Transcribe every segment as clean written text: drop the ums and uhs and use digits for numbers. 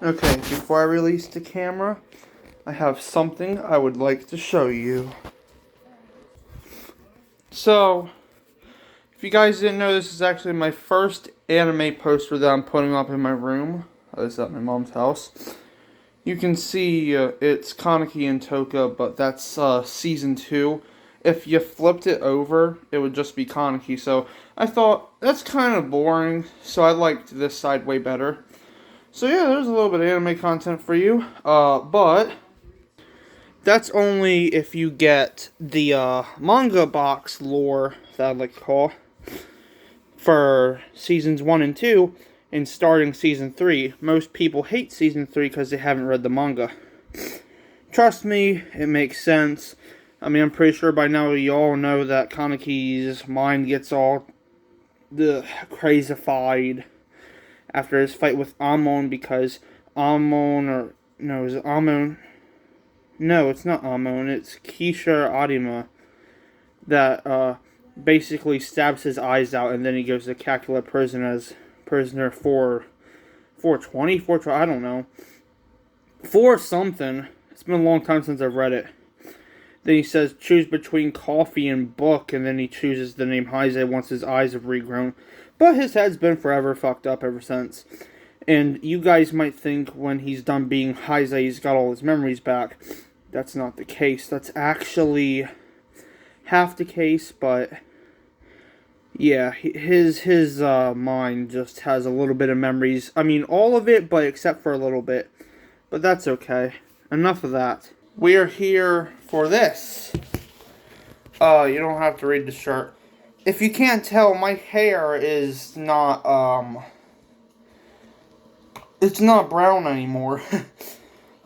Okay, before I release the camera, I have something I would like to show you. So, if you guys didn't know, this is actually my first anime poster that I'm putting up in my room. It's at my mom's house. You can see it's Kaneki and Toka, but that's season 2. If you flipped it over, it would just be Kaneki. So I thought that's kind of boring, so I liked this side way better. So yeah, there's a little bit of anime content for you. But that's only if you get the manga box lore, that I'd like to call, for seasons 1 and 2, and starting season 3. Most people hate season 3 because they haven't read the manga. Trust me, it makes sense. I mean, I'm pretty sure by now you all know that Kaneki's mind gets all crazified after his fight with Amon, because Amon, or no, is it Amon? No, it's not Amon, it's Kisha Arima that basically stabs his eyes out, and then he goes to Kakula prison as prisoner 420, I don't know. 4 something. It's been a long time since I've read it. Then he says, choose between coffee and book, and then he chooses the name Heise once his eyes have regrown. But his head's been forever fucked up ever since. And you guys might think when he's done being Heise, he's got all his memories back. That's not the case. That's actually half the case, but yeah, his mind just has a little bit of memories. I mean, all of it, but except for a little bit. But that's okay. Enough of that. We are here for this. You don't have to read the shirt. If you can't tell, my hair is not, it's not brown anymore.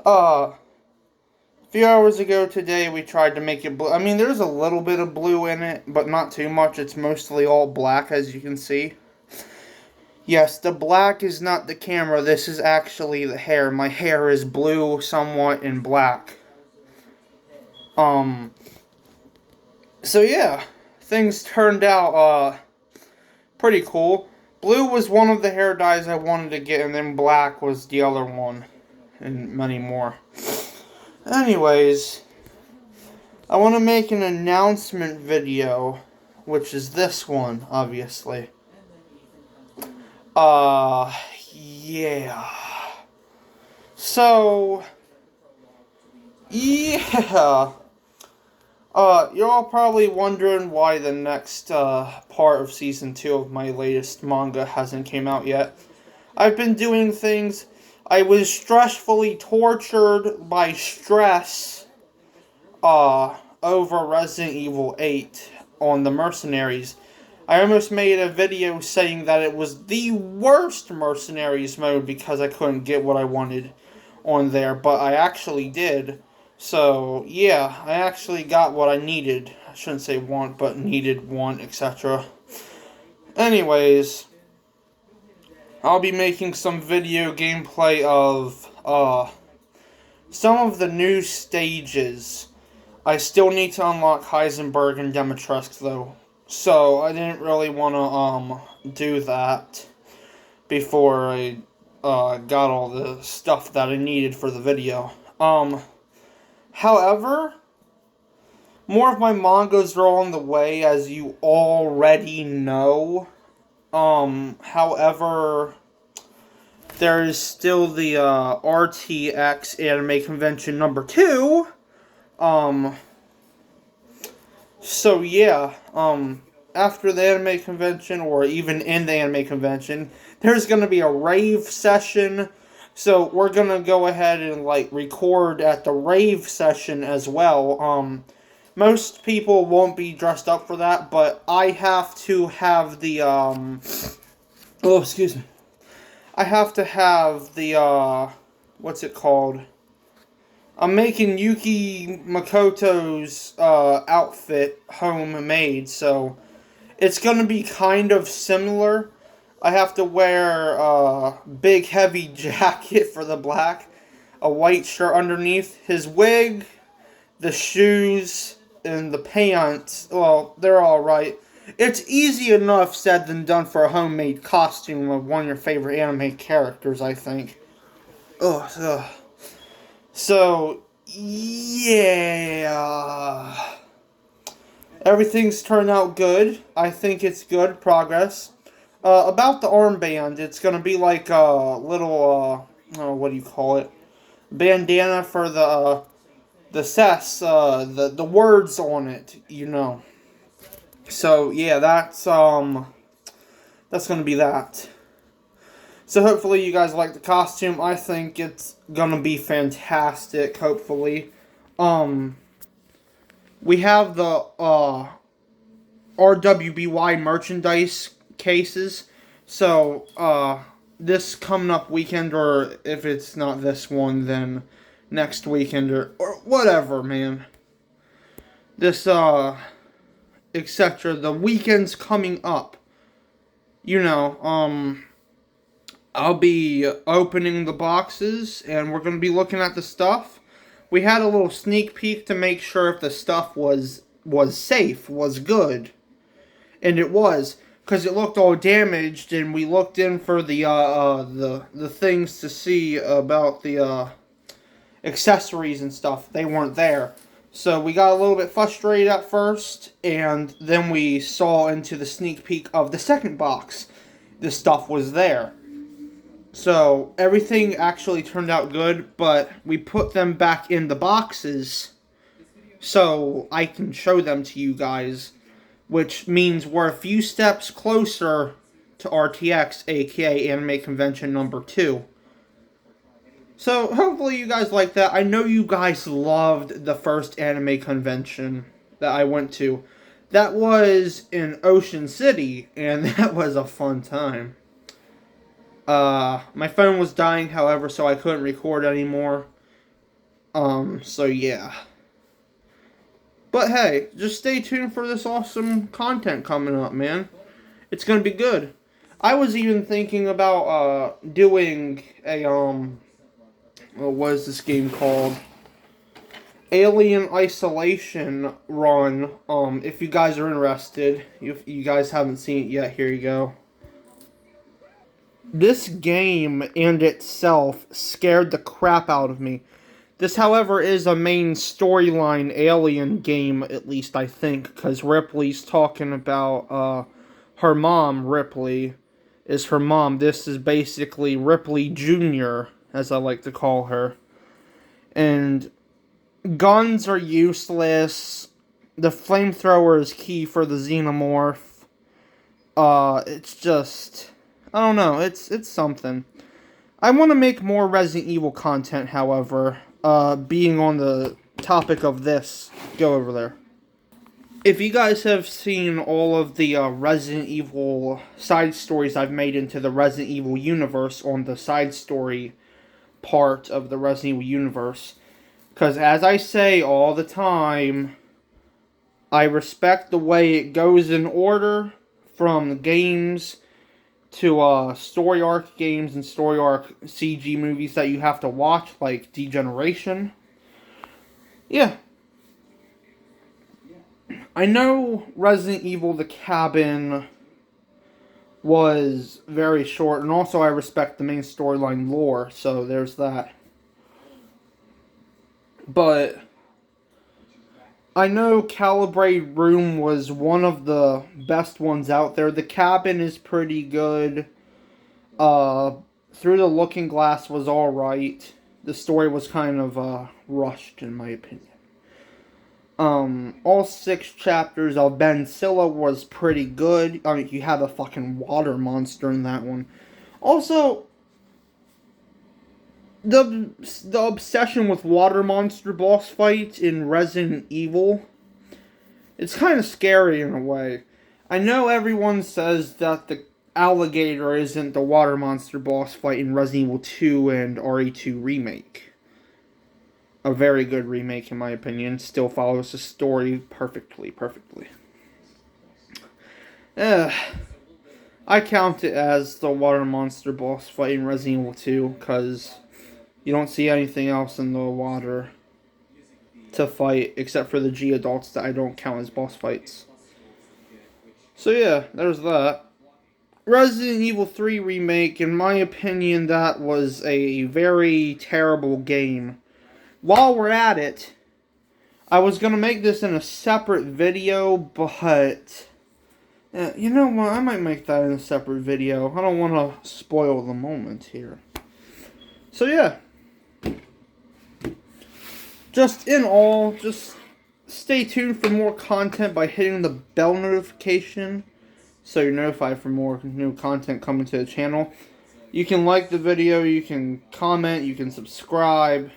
A few hours ago today, we tried to make it blue. I mean, there's a little bit of blue in it, but not too much. It's mostly all black, as you can see. Yes, the black is not the camera. This is actually the hair. My hair is blue, somewhat, and black. So yeah, things turned out, pretty cool. Blue was one of the hair dyes I wanted to get, and then black was the other one, and many more. Anyways, I want to make an announcement video, which is this one, obviously. Yeah. So, yeah. You're all probably wondering why the next, part of Season 2 of my latest manga hasn't came out yet. I've been doing things. I was stressfully tortured by stress, over Resident Evil 8 on the Mercenaries. I almost made a video saying that it was the worst Mercenaries mode because I couldn't get what I wanted on there, but I actually did. So, yeah, I actually got what I needed. I shouldn't say want, but needed, want, etc. Anyways, I'll be making some video gameplay of, some of the new stages. I still need to unlock Heisenberg and Dimitrescu, though. So, I didn't really want to, do that before I, got all the stuff that I needed for the video. However, more of my mangas are on the way, as you already know. However, there is still the, RTX Anime Convention number 2. So yeah, after the anime convention, or even in the anime convention, there's gonna be a rave session. So we're gonna go ahead and, like, record at the rave session as well. Most people won't be dressed up for that, but I have to have the, oh, excuse me. I have to have the, what's it called? I'm making Yuki Makoto's, outfit homemade, so it's gonna be kind of similar. I have to wear a big heavy jacket for the black, a white shirt underneath, his wig, the shoes, and the pants. Well, they're alright. It's easy enough said than done for a homemade costume of one of your favorite anime characters, I think. Oh, so yeah, everything's turned out good. I think it's good progress. About the armband, it's gonna be like a little what do you call it? Bandana for the cess, the words on it, you know. So yeah, that's gonna be that. So hopefully you guys like the costume. I think it's gonna be fantastic. Hopefully, um, we have the RWBY merchandise cases. So this coming up weekend, or if it's not this one, then next weekend or whatever, man. This etc. The weekend's coming up. You know, I'll be opening the boxes and we're going to be looking at the stuff. We had a little sneak peek to make sure if the stuff was safe, was good. And it was, cuz it looked all damaged, and we looked in for the things to see about the accessories and stuff. They weren't there. So we got a little bit frustrated at first, and then we saw into the sneak peek of the second box. The stuff was there. So everything actually turned out good, but we put them back in the boxes so I can show them to you guys, which means we're a few steps closer to RTX, aka Anime Convention number 2. So hopefully you guys like that. I know you guys loved the first anime convention that I went to. That was in Ocean City, and that was a fun time. My phone was dying, however, so I couldn't record anymore. So yeah. But hey, just stay tuned for this awesome content coming up, man. It's gonna be good. I was even thinking about, doing a, what is this game called? Alien Isolation run. If you guys are interested. If you guys haven't seen it yet, here you go. This game and itself scared the crap out of me. This, however, is a main storyline Alien game, at least I think, because Ripley's talking about, her mom, Ripley, is her mom. This is basically Ripley Jr., as I like to call her. And guns are useless. The flamethrower is key for the xenomorph. It's just, I don't know, it's something. I want to make more Resident Evil content, however, being on the topic of this. Go over there. If you guys have seen all of the Resident Evil side stories I've made into the Resident Evil universe on the side story part of the Resident Evil universe, because as I say all the time, I respect the way it goes in order from the games to story arc games and story arc CG movies that you have to watch, like Degeneration. Yeah. I know Resident Evil The Cabin was very short, and also I respect the main storyline lore, so there's that. But I know Calibrated Room was one of the best ones out there. The Cabin is pretty good. Through the Looking Glass was alright. The story was kind of rushed, in my opinion. All 6 chapters of Ben Silla was pretty good. I mean, you have a fucking water monster in that one. Also, the obsession with water monster boss fights in Resident Evil, it's kind of scary in a way. I know everyone says that the alligator isn't the water monster boss fight in Resident Evil 2 and RE2 Remake. A very good remake, in my opinion. Still follows the story perfectly. I count it as the water monster boss fight in Resident Evil 2, because you don't see anything else in the water to fight, except for the G-adults that I don't count as boss fights. So yeah, there's that. Resident Evil 3 Remake, in my opinion, that was a very terrible game. While we're at it, I was going to make this in a separate video, but you know what, I might make that in a separate video. I don't want to spoil the moment here. So yeah, just in all, just stay tuned for more content by hitting the bell notification so you're notified for more new content coming to the channel. You can like the video, you can comment, you can subscribe,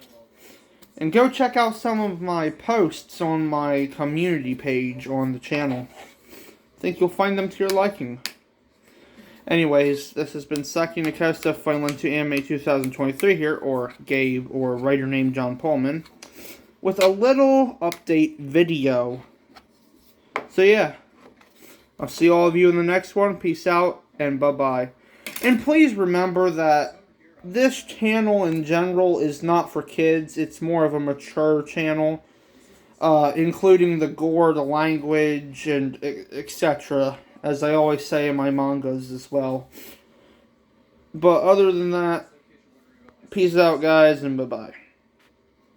and go check out some of my posts on my community page on the channel. I think you'll find them to your liking. Anyways, this has been Saki Nakosta, Final to Anime 2023 here, or Gabe, or writer named John Pullman, with a little update video. So yeah, I'll see all of you in the next one. Peace out, and bye-bye. And please remember that this channel in general is not for kids. It's more of a mature channel, including the gore, the language, and etc., as I always say in my mangas as well. But other than that, peace out, guys, and bye-bye.